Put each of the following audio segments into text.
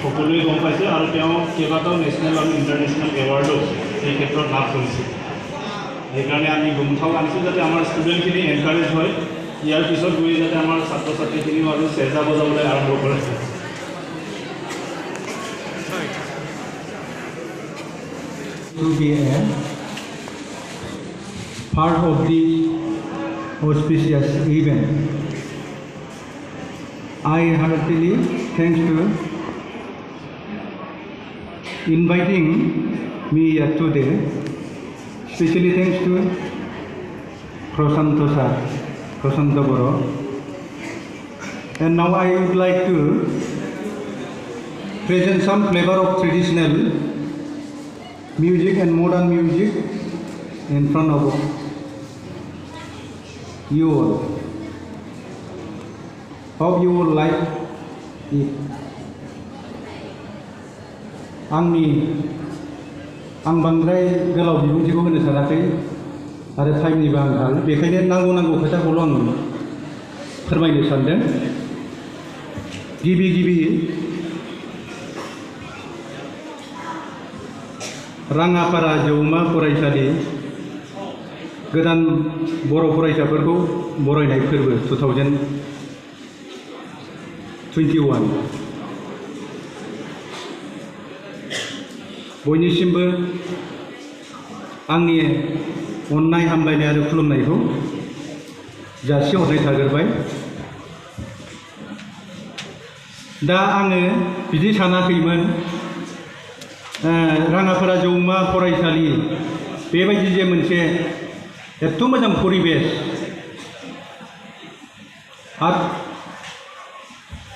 সকলোৱে গম পাইছে আৰু তেওঁ কেইবাটাও নেশ্যনেল আৰু ইণ্টাৰনেশ্যনেল এৱাৰ্ডো এই ক্ষেত্ৰত লাভ কৰিছে। সেইকাৰণে আমি গোমঠাও আনিছোঁ যাতে আমাৰ ষ্টুডেণ্টখিনি এনকাৰেজ হয়, ইয়াৰ পিছত গৈ যাতে আমাৰ ছাত্ৰ ছাত্ৰীখিনিও আৰু চেজা বজাবলৈ আৰম্ভ কৰে। To be a part of the auspicious event. I heartily thanks to inviting me here today. Especially thanks to Prasanto sir, Prasanto Boro. And now I would like to present some flavor of traditional music and modern music in front of you all. Hope you will like it. आं बांद्राय गोलाव बिबुंथिखौ होनो सानाखै आरो टाइमनिबो आंखाल, बेखायनो नांगौ खोथाखौल' आं फोरमायनो सानदों। गिबि राङापारा जौमा फरायसालि गोदान बर' फरायसाफोरखौ बरायनाय फोरबो 2021 बयनिसिमबो आंनि अननाय हामलायनाय आरो खुलुमनायखौ जासिहरनाय थाग्रोबाय। दा आङो बिदि सानाखैमोन राङापारा जौमा फरायसालि बेबायदि जे मोनसे एथ' मोजां परिबेस आरो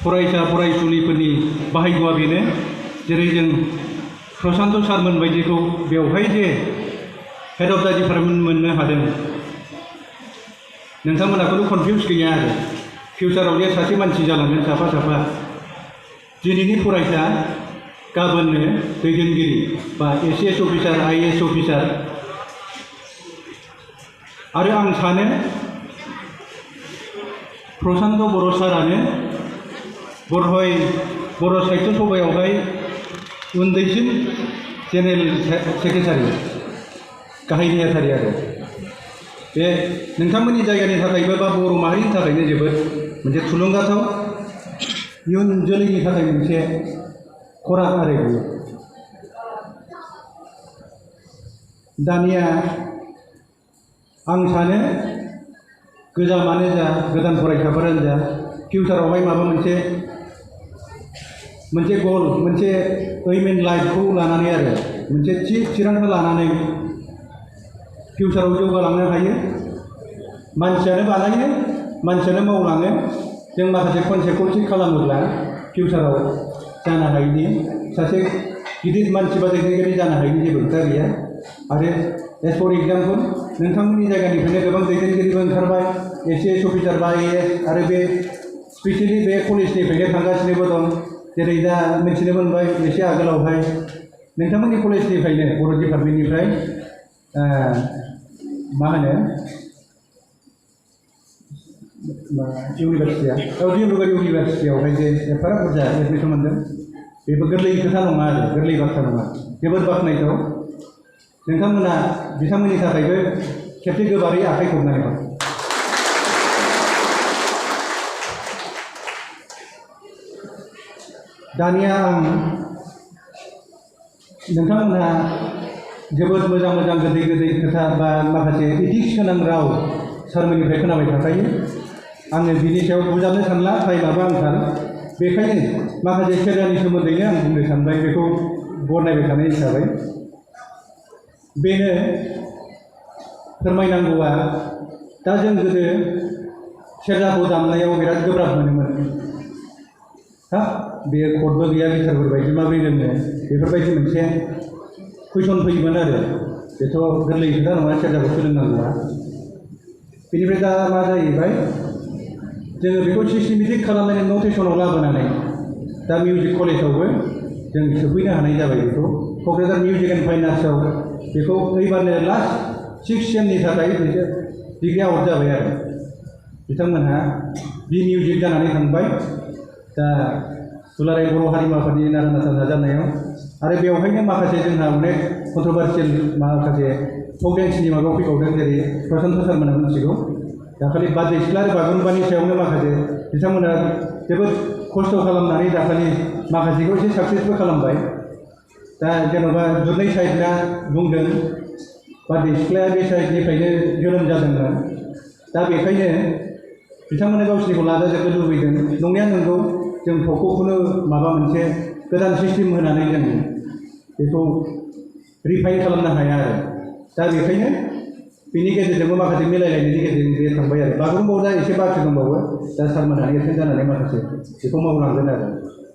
फरायसा फरायसुलिफोरनि बाहागोआ बेनो जेरै जों प्रशान्त सारमोन बायदिखौ बेवहाय जे हेड अफ द डिपार्टमेन्ट मोननो हादों, नोंथांमोनाखौथ' कनफिउस गैया आरो फिउचाराव जे सासे मानसि जालांगोन साफा दिनैनि फरायसा गाबोननो दैदेनगिरि बा एसिएस अफिसार आईएएस अफिसार। आरो आं सानो प्रशान्त बर' सारानो बर' साहित्य सभायावहाय उन्दैसिन जेनेरेल सेक्रेटारि गाहाय नेहाथारि आरो बे नोंथांमोननि जायगानि थाखायबो बा बर' माहारिनि थाखायनो जोबोद मोनसे थुलुंगाथाव इयुन जोलैनि थाखाय मोनसे खराग आरो बेयो। दानिया आं सानो गोजामानो जा गोदान फरायसाफोरानो जा फिउचारावहाय माबा मोनसे गल मोनसे एम इन लाइफखौ लानानै आरो मोनसे थिरांथा लानानै फिउचाराव जौगालांनो हायो। मानसियानो बानायो, मानसियानो मावलाङो। जों माखासे कनसेप्टखौ थि खालामोब्ला फिउचाराव जानो हायिनि सासे गिदिर मानसि बा दैदेनगिरि जानो हायिनि जेबो खोथा गैया। आरो एज फर एग्जाम्पल नोंथांमोननि जायगानिफ्रायनो गोबां दैदेनगिरिबो ओंखारबाय, एसिएस अफिसार बा आईएएस, आरो बे स्पेसियेलि बे कलेजनिफ्रायनो थांगासिनोबो दं। जेरै दा मिथिनो मोनबाय एसे आगोलावहाय नोंथांमोननि कलेजनिफ्रायनो बर' डिपार्टमेन्टनिफ्राय मा होनो इउनिभार्सिटिया डिब्रुगड़ इउनिभार्सिटियावहाय जे एफाराब बुरजा एडमिसन मोनदों, बेबो गोरलै खोथा नङा आरो गोरलै बाथ्रा नङा, जोबोद बाख्नायथाव। नोंथांमोना बिथांमोननि थाखायबो खेबसे गोबारै आखाइ खबनानै दं। दानिया आं नोंथांमोनहा जोबोद मोजां गोदै खोथा बा माखासे इथिक्स गोनां राव सारमोननिफ्राय खोनाबाय थाखायो। आङो बिनि सायाव बुजाबनो सानला, टाइमाबो आंखाल। बेखायनो माखासे सेरानि सोमोन्दैनो आं बुंनो सानबाय, बेखौ बरनायबाय थानाय हिसाबै। बेनो फोरमायनांगौआ, दा जों गोदो सेरजाखौ दामनायाव बिराद गोब्राब मोनोमोन। बे कर्डबो गैया, गिटारफोर बायदि माबोरै रोंनो, बेफोरबायदि मोनसे कुइसन फैयोमोन आरो बेथ' गोरलै खोथा नङा सेरजाखौ सोलोंनांगौआ। बेनिफ्राय दा मा जाहैबाय, जोङो बेखौ सिस्टेमेटिक खालामनानै नटेसनाव लाबोनानै दा मिउजिक कलेजावबो जों सोफैनो हानाय जाबाय। बेखौ क'क्राझार मिउजिक एन्ड फाइन आर्ट्सआव बेखौ एबारनो लास्ट 6 सेमनि थाखाय डिग्री आउट जाबाय आरो बिथांमोनहा बि मिउजिक जानानै थांबाय। दा दुलाराय बर' हारिमु आफादनि नारा-नाथा नाजानायाव आरो बेवहायनो माखासे जोंहा अनेक कन्ट्रभार्सियेल माखासे फक डेन्सनि माबायाव फैबावदों जेरै प्रशान्त सारमोनहा मिथिगौ दाखालि बारदै सिख्ला आरो बागुरुम्बानि सायावनो माखासे बिथांमोना जोबोद खस्थ' खालामनानै दाखालि माखासेखौ एसे साक्सेसबो खालामबाय दा जेन'बा जुरनै साइडना बुंदों बारदै सिख्लाया बे साइडनिफ्रायनो जोनोम जादोंमोन दा बेखायनो बिथांमोना गावसोरनिखौ लाजाजोबनो लुबैदों नंनाया नंगौ जों थख'खौनो माबा मोनसे गोदान सिस्टेम होनानै जों बेखौ रिफाइन खालामनो हाया आरो दा बेखायनो बेनि गेजेरजोंबो माखासे मिलायलायनायनि गेजेरजों बे थांबाय आरो बागुरुम्बायाव दा एसे बाखि दंबावो दा सारमोनहा एटेन्ड जानानै माखासे बेखौ मावलांगोन आरो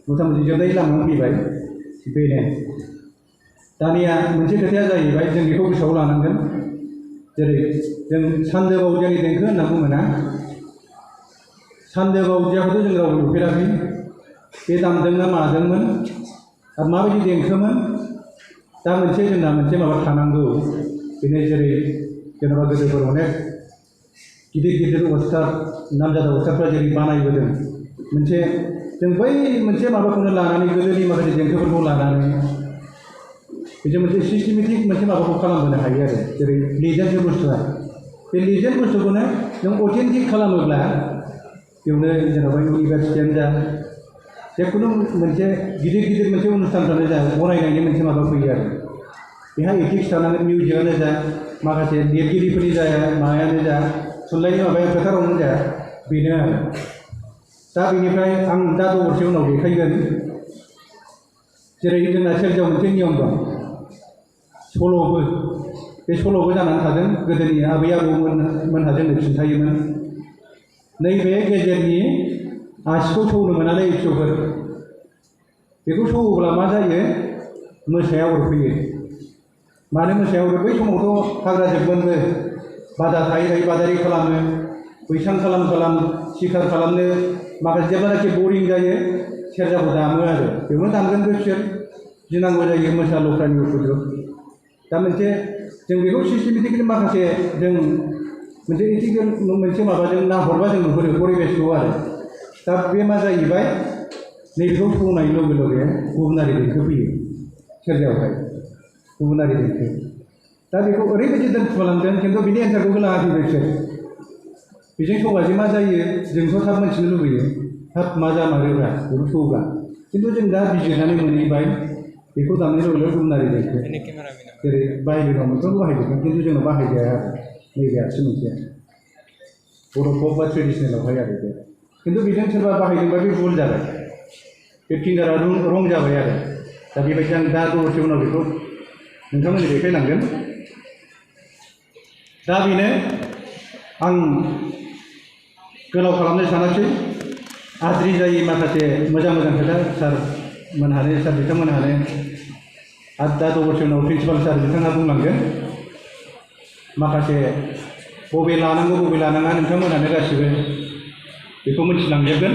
मथा मथि जोबनाय लामायाव फैबाय बेनो दानिया मोनसे खोथाया जाहैबाय जों बेखौ गोसोआव लानांगोन जेरै जों सानदो बावदियानि देंखो होनना बुङोना सानदो बावदियाखौथ' जों रावबो नुफेराखै बे दामदोंना मादोंमोन आरो माबायदि देंखोमोन दा मोनसे जोंना मोनसे माबा थानांगौ बेनो जेरै जेनेबा गोदोफोर अनेक गिदिर गिदिर अस्ताद नामजादा अस्तादफ्रा जेरै बानायबोदों मोनसे जों बै मोनसे माबाखौनो लानानै गोदोनि माखासे देंखोफोरखौ लानानै बेजों मोनसे सिस्टेमेटिक मोनसे माबाखौ खालामबोनो हायो आरो जेरै लिजेन्ड बुस्थुआ बे लिजेन्ड बुस्थुखौनो नों अथेन्टिक खालामोब्ला बेयावनो जेनेबा इउनिभार्सिटियानो जा जिखुनु मोनसे गिदिर गिदिर मोनसे अनुष्ठानफ्रानो जा गनायनायनि मोनसे माबा फैयो आरो बेहा एथिक्स थानांगोन मिउजिकआनो जा माखासे लिरगिरिफोरनि जाया मायानो जा थुनलाइनि माबाया फोथारावनो जा बेनो आरो दा बेनिफ्राय आं दा दसे उनाव देखायगोन जेरै जोंना सेरजायाव मोनसे नियम दं सल'बो बे सल'बो जानानै थादों गोदोनि आबै आबौमोनहा जोंनो खिन्थायोमोन नैबे गेजेरनि आसिखौ सौनो मोनालै फिसौफोर बेखौ सौवोब्ला मा जायो मोसाया अरफैयो मानो मोसाया अरो बै समावथ' हाग्रा जोबमोनबो बादा थायै थायै बादारि खालामो बैसां खालाम सिखार खालामनो माखासे जेब्लानाखि बरिं जायो सेरजाखौ दामो आरो बेयावनो दामगोनबो बिसोर गिनांगौ जायो मोसा लख्रानि उपद्रब दा मोनसे जों बेखौ सिस्टेमेटिकलि माखासे जों मोनसे इथिकेल मोनसे माबाजों नाहरबा जों नुहुरो परिबेसखौ आरो दा बे मा जाहैबाय नैबेखौ सौनाय लगे लगे गुबुनारि देंखो फैयो सेरजायावहाय गुबुनारि देंखो दा बेखौ ओरैबायदि दोनखुमालांदों खिन्थु बिनि एन्सारखौ होलाङाखै बिसोर बेजों सौबाजे मा जायो जोंथ' थाब मोनथिनो लुबैयो थाब मा जामारोब्रा बेखौ सौब्ला खिन्थु जों दा बिजिरनानै मोनहैबाय बेखौ दामनाय लगे लगे गुबुनारि देंखो जेरै बाहेरायाव मोनफ्रोमबो बाहायजोबगोन खिन्थु जोंनाव बाहायजाया आरो नैबे आसि मोनसेया बर' फक बा ट्रेडिसनेलावहाय आरो बे खिन्थु बेजों सोरबा बाहायदोंबा बे भुल जाबाय बे फिंगारा रं जाबाय आरो दा बेबायदि आं दा दसे उनाव बेखौ नोंथांमोननो देखायलांगोन दा बेनो आं गोलाव खालामनो सानाखै आद्रि जायै माखासे मोजां खोथा सार बिथांमोनहानो आरो दा दसे उनाव प्रिन्सिपाल सार बिथाङा बुंलांगोन माखासे बबे लानांगौ बबे लानाङा नोंथांमोनहानो गासिबो बेखौ मिथिलांजोबगोन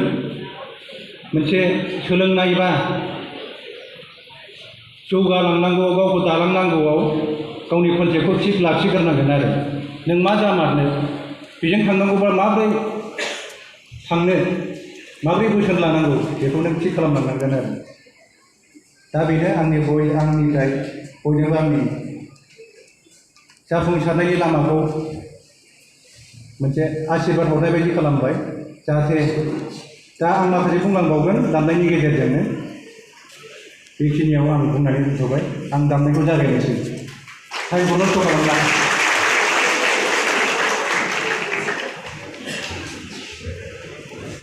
मोनसे सोलोंनाय बा जौगालांनांगौआव गावखौ दालांनांगौआव गावनि कनसेप्टखौ थिग लाखिग्रोनांगोन आरो नों मा जामारनो बेजों थांनांगौबा माब्रै थांनो माब्रै बोसोन लानांगौ बेखौ नों थिग खालामलांनांगोन आरो दा बेनो आंनिफ्राय बयनोबो आंनि जाफुंसारनायनि लामाखौ मोनसे आशीर्बाद हरनाय बायदि खालामबाय जाहाथे दा आं माखासे बुंलांबावगोन दामनायनि गेजेरजोंनो बेखिनियाव आं बुंनानै दोनथ'बाय आं दामनायखौ जागायनोसै टाइमखौ नस्थ' खालामला